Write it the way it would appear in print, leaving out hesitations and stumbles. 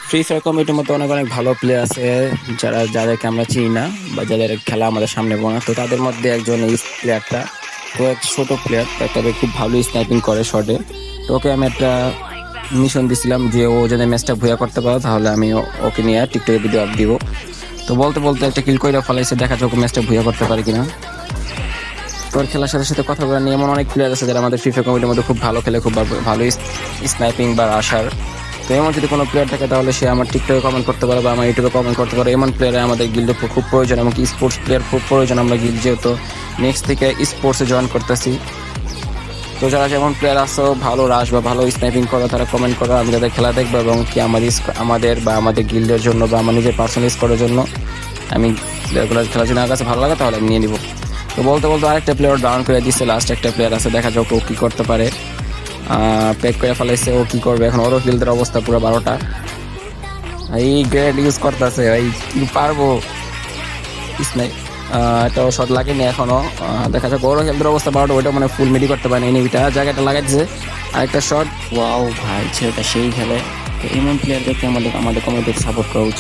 Free fire কমিটির মধ্যে অনেক অনেক ভালো প্লেয়ার আছে, যাদেরকে আমরা চিনি না বা যাদের খেলা আমাদের সামনে বোনা। তো তাদের মধ্যে একজন এই প্লেয়ারটা, তো এক ছোট প্লেয়ার, তবে খুব ভালো স্নাইপিং করে শটে। তো ওকে আমি একটা মিশন দিছিলাম যে ও যদি ম্যাচটা ভুয়া করতে পারে তাহলে আমি ওকে নিয়ে টিকটকে ভিডিও আপ দিব। তো বলতে বলতে একটা কিল করে ফেলাইছে, দেখা যাক ম্যাচটা ভুয়া করতে পারে কিনা। তোর খেলার সাথে সাথে কথা বলা নিয়ে এমন অনেক প্লেয়ার আছে যারা আমাদের ফ্রি ফায়ার কমিটির মধ্যে খুব ভালো খেলে, খুব ভালো স্নাইপিং বা আশার। তো এমন যদি কোনো প্লেয়ার থাকে তাহলে সে আমার টিকটকে কমেন্ট করতে পারে বা আমার ইউটিউবে কমেন্ট করতে পারে। এমন প্লেয়ার আমাদের গিল্ডে খুব প্রয়োজন, এবং স্পোর্টস প্লেয়ার খুব প্রয়োজন। আমরা গিল্ড যেহেতু নেক্সট থেকে স্পোর্টসে জয়েন করতেছি, তো যারা যেমন প্লেয়ার আসো ভালো রাশ বা ভালো স্নাইপিং করো তারা কমেন্ট করো, আমি যাদের খেলা দেখবো এবং কি আমাদের বা আমাদের গিল্ডের জন্য বা আমার নিজের পার্সোনাল স্কোরের জন্য আমি প্লেয়ারগুলো খেলার জন্য আমার কাছে ভালো লাগে তাহলে আমি নিয়ে নিবো। তো বলতে বলতে আরেকটা প্লেয়ার ডাউন করে দিচ্ছে, লাস্ট একটা প্লেয়ার আছে, দেখা যাক ও কী করতে পারে। প্যাক করে ফেলাইছে, ও কী করবে এখন। ওরও ফিল্ডের অবস্থা পুরো 12টা। এই গ্রেড ইউজ করতেছে, এই কি পারবো স্নাই এটাও শট লাগেনি এখনো। দেখা যাক ওরও হেলথের অবস্থা 12টা, ওইটা মানে ফুল মেডি করতে পারেনি, এনিমিটা জায়গাটা লাগাইছে। আরেকটা শট, ওয়াও ভাই ছেলেটা সেই খেলে। তো এমন প্লেয়ারদেরকে আমাদের কমিটিতে সাপোর্ট করা উচিত।